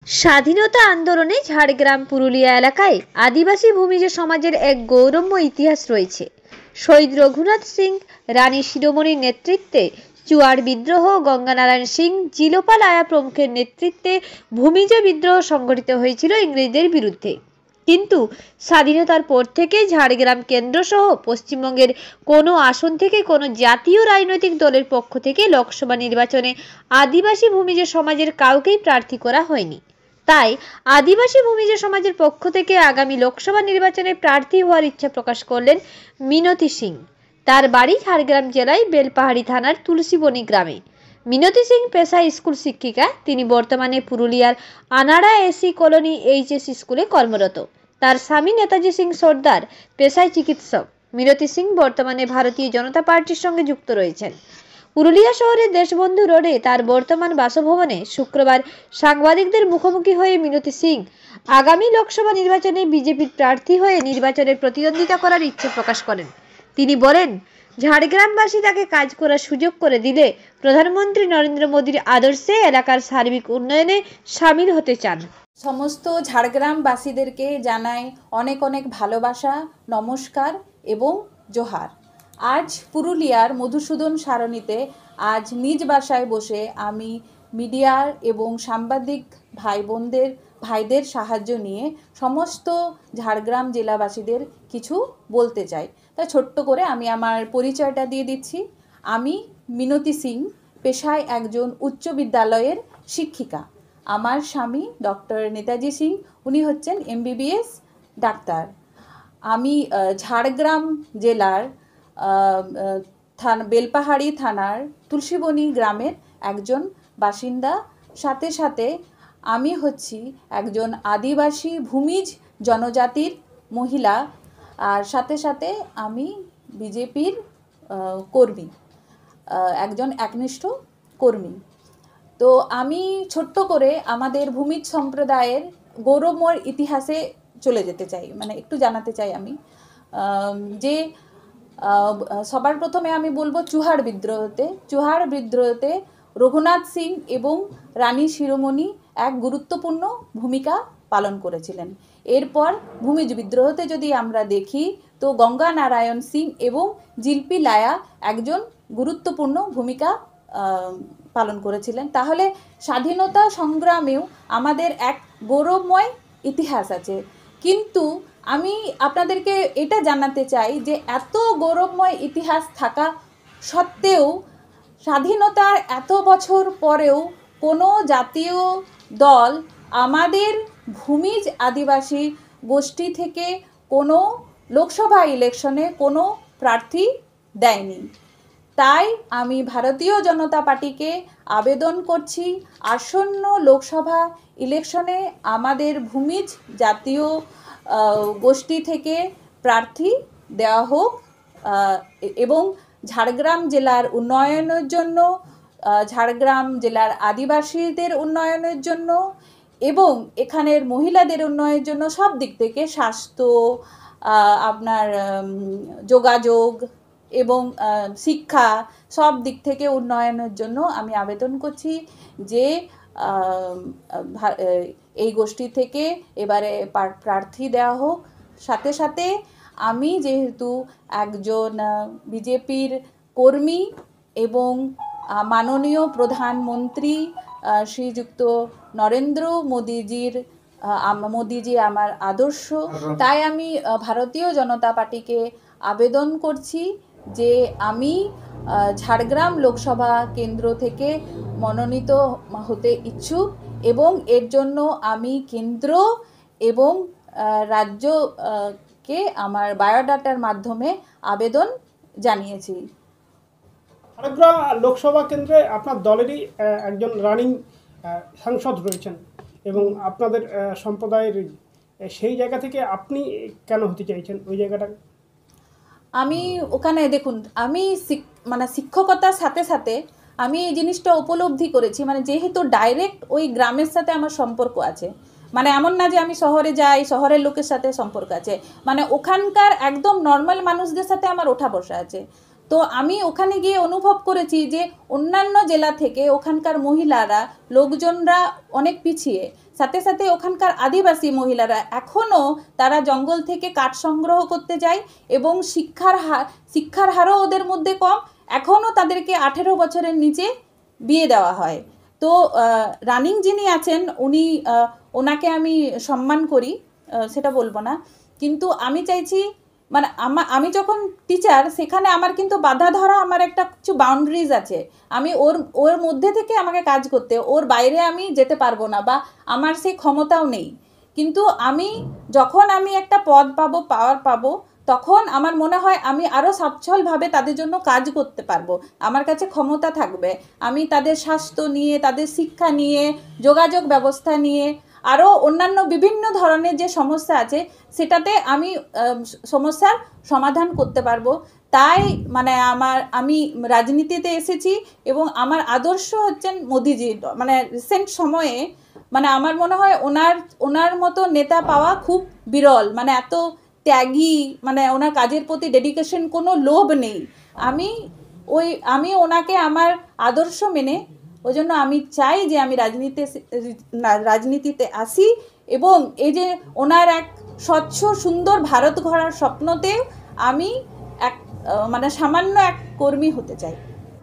স্বাধীনতা আন্দোলনে ঝাড়গ্রাম পুরুলিয়া এলাকায় আদিবাসী ভূমিজ সমাজের এক গৌরবময় ইতিহাস রয়েছে। শহীদ রঘুনাথ সিং, রানী শিরোমণির নেতৃত্বে চুয়াড় বিদ্রোহ, গঙ্গানারায়ণ সিং, জিলোপাল আয়া প্রমুখের নেতৃত্বে ভূমিজ বিদ্রোহ সংগঠিত হয়েছিল ইংরেজদের বিরুদ্ধে। কিন্তু স্বাধীনতার পর থেকে ঝাড়গ্রাম কেন্দ্র সহ পশ্চিমবঙ্গের কোনো আসন থেকে কোনো জাতীয় রাজনৈতিক দলের পক্ষ থেকে লোকসভা নির্বাচনে আদিবাসী ভূমিজ সমাজের কাউকেই প্রার্থী করা হয়নি। তাই আদিবাসী ভূমিজ সমাজের পক্ষ থেকে আগামী লোকসভা নির্বাচনে প্রার্থী হওয়ার ইচ্ছা প্রকাশ করলেন মিনতি সিং। তার বাড়ি ঝাড়গ্রাম জেলায় বেলপাহাড়ি থানার তুলসীবনী গ্রামে। মিনতি সিং পেশায় স্কুল শিক্ষিকা। তিনি বর্তমানে পুরুলিয়ার আনাড়া এসি কলোনি এইচএস স্কুলে কর্মরত। তার স্বামী নেতাজি সিং সর্দার পেশায় চিকিৎসক। মিনতি সিং বর্তমানে ভারতীয় জনতা পার্টির সঙ্গে যুক্ত রয়েছেন। পুরুলিয়া শহরের দেশবন্ধু রোডে তার বর্তমান বাসভবনে শুক্রবার সাংবাদিকদের মুখোমুখি হয়ে মিনতি সিং আগামী লোকসভা নির্বাচনে বিজেপির প্রার্থী হয়ে নির্বাচনে প্রতিদ্বন্দ্বিতা করার ইচ্ছে প্রকাশ করেন। তিনি বলেন, ঝাড়গ্রামবাসী তাকে কাজ করার সুযোগ করে দিলে প্রধানমন্ত্রী নরেন্দ্র মোদীর আদর্শে এলাকার সার্বিক উন্নয়নে সামিল হতে চান। সমস্ত ঝাড়গ্রামবাসীদেরকে জানাই অনেক অনেক ভালোবাসা, নমস্কার এবং জোহার। আজ পুরুলিয়ার মধুসূদন সারণীতে আজ নিজ বাসায় বসে আমি মিডিয়ার এবং সাংবাদিক ভাইদের সাহায্য নিয়ে সমস্ত ঝাড়গ্রাম জেলাবাসীদের কিছু বলতে চাই। তাই ছোট্ট করে আমি আমার পরিচয়টা দিয়ে দিচ্ছি। আমি মিনতি সিং, পেশায় একজন উচ্চ বিদ্যালয়ের শিক্ষিকা। আমার স্বামী ডক্টর নেতাজি সিং, উনি হচ্ছেন MBBS ডাক্তার। আমি ঝাড়গ্রাম জেলার বেলপাহাড়ি থানার তুলসীবনী গ্রামের একজন বাসিন্দা। সাথে সাথে আমি হচ্ছি একজন আদিবাসী ভূমিজ জনজাতির মহিলা। আর সাথে সাথে আমি বিজেপির কর্মী, একজন একনিষ্ঠ কর্মী। তো আমি ছোট্ট করে আমাদের ভূমিজ সম্প্রদায়ের গৌরবময় ইতিহাসে চলে যেতে চাই, মানে একটু জানাতে চাই আমি যে সবার প্রথমে আমি বলবো চুয়াড় বিদ্রোহতে রঘুনাথ সিং এবং রানী শিরোমণি এক গুরুত্বপূর্ণ ভূমিকা পালন করেছিলেন। এরপর ভূমিজ বিদ্রোহতে যদি আমরা দেখি তো গঙ্গানারায়ণ সিং এবং জিলপি লায়া একজন গুরুত্বপূর্ণ ভূমিকা পালন করেছিলেন। তাহলে স্বাধীনতা সংগ্রামেও আমাদের এক গৌরবময় ইতিহাস আছে। কিন্তু আমি আপনাদেরকে এটা জানাতে চাই যে এত গৌরবময় ইতিহাস থাকা সত্ত্বেও স্বাধীনতার এত বছর পরেও কোনো জাতীয় দল আমাদের ভূমিজ আদিবাসী গোষ্ঠী থেকে কোনো লোকসভা ইলেকশনে কোনো প্রার্থী দেয়নি। তাই আমি ভারতীয় জনতা পার্টিকে আবেদন করছি, আসন্ন লোকসভা ইলেকশনে আমাদের ভূমিজ জাতীয় গোষ্ঠী থেকে প্রার্থী দেওয়া হোক এবং ঝাড়গ্রাম জেলার উন্নয়নের জন্য, ঝাড়গ্রাম জেলার আদিবাসীদের উন্নয়নের জন্য এবং এখানের মহিলাদের উন্নয়নের জন্য, সব দিক থেকে স্বাস্থ্য, আপনার যোগাযোগ এবং শিক্ষা, সব দিক থেকে উন্নয়নের জন্য আমি আবেদন করছি যে এই গোষ্ঠী থেকে এবারে প্রার্থী দেওয়া হোক। সাথে সাথে আমি যেহেতু একজন বিজেপির কর্মী এবং মাননীয় প্রধানমন্ত্রী শ্রীযুক্ত নরেন্দ্র মোদিজি আমার আদর্শ, তাই আমি ভারতীয় জনতা পার্টিকে আবেদন করছি যে আমি ঝাড়গ্রাম লোকসভা কেন্দ্র থেকে মনোনীত হতে ইচ্ছুক এবং এর জন্য আমি কেন্দ্র এবং রাজ্যকে আমার বায়োডাটার মাধ্যমে আবেদন জানিয়েছি। ঝাড়গ্রাম লোকসভা কেন্দ্রে আপনার দলেরই একজন রানিং সাংসদ রয়েছেন এবং আপনাদের সম্প্রদায়ের, সেই জায়গা থেকে আপনি কেন হতে চাইছেন ওই জায়গাটা? আমি ওখানে দেখুন, আমি শিক্ষকতার সাথে সাথে আমি এই জিনিসটা উপলব্ধি করেছি, যেহেতু ডাইরেক্ট ওই গ্রামের সাথে আমার সম্পর্ক আছে। এমন না যে আমি শহরে যাই, শহরের লোকের সাথে সম্পর্ক আছে, ওখানকার একদম নর্মাল মানুষদের সাথে আমার ওঠা বসা আছে। তো আমি ওখানে গিয়ে অনুভব করেছি যে অন্যান্য জেলা থেকে ওখানকার মহিলারা, লোকজনরা অনেক পিছিয়ে। সাথে সাথে ওখানকার আদিবাসী মহিলারা এখনও তারা জঙ্গল থেকে কাঠ সংগ্রহ করতে যায় এবং শিক্ষার হারও ওদের মধ্যে কম, এখনও তাদেরকে 18 বছরের নিচে বিয়ে দেওয়া হয়। তো রানিং যিনি আছেন উনি ওনাকে আমি সম্মান করি, সেটা বলবো না, কিন্তু আমি চাইছি মানে আমি যখন টিচার সেখানে আমার কিন্তু বাধা ধরা আমার একটা কিছু বাউন্ডারিজ আছে, আমি ওর মধ্যে থেকে আমাকে কাজ করতে, ওর বাইরে আমি যেতে পারবো না বা আমার সেই ক্ষমতাও নেই। কিন্তু যখন আমি একটা পদ পাওয়ার পাবো তখন আমার মনে হয় আমি আরও সচ্ছলভাবে তাদের জন্য কাজ করতে পারবো, আমার কাছে ক্ষমতা থাকবে, আমি তাদের স্বাস্থ্য নিয়ে, তাদের শিক্ষা নিয়ে, যোগাযোগ ব্যবস্থা নিয়ে, আরও অন্যান্য বিভিন্ন ধরনের যে সমস্যা আছে সেটাতে আমি সমস্যার সমাধান করতে পারবো। তাই মানে আমি রাজনীতিতে এসেছি এবং আমার আদর্শ হচ্ছেন মোদিজি। মানে রিসেন্ট সময়ে মানে আমার মনে হয় ওনার মতো নেতা পাওয়া খুব বিরল, মানে এত ত্যাগী, মানে ওনার কাজের প্রতি ডেডিকেশন, কোনো লোভ নেই। আমি ওনাকে আমার আদর্শ মেনে ওই জন্য আমি চাই যে আমি রাজনীতিতে আসি এবং এই যে ওনার এক স্বচ্ছ সুন্দর ভারত গড়ার স্বপ্নতে আমি এক মানে সামান্য এক কর্মী হতে চাই।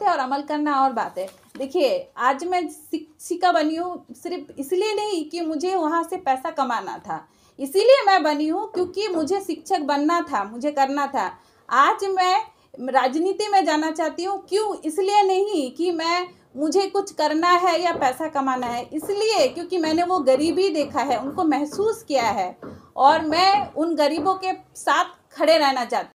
और अमल करना और बात है। देखिए आज मैं शिक्षिका बनी हूँ सिर्फ इसलिए नहीं कि मुझे वहाँ से पैसा कमाना था, इसीलिए मैं बनी हूँ क्योंकि मुझे शिक्षक बनना था, मुझे करना था। आज मैं राजनीति में जाना चाहती हूँ, क्यों? इसलिए नहीं कि मुझे कुछ करना है या पैसा कमाना है, इसलिए क्योंकि मैंने वो गरीबी देखा है, उनको महसूस किया है और मैं उन गरीबों के साथ खड़े रहना चाहती हूँ।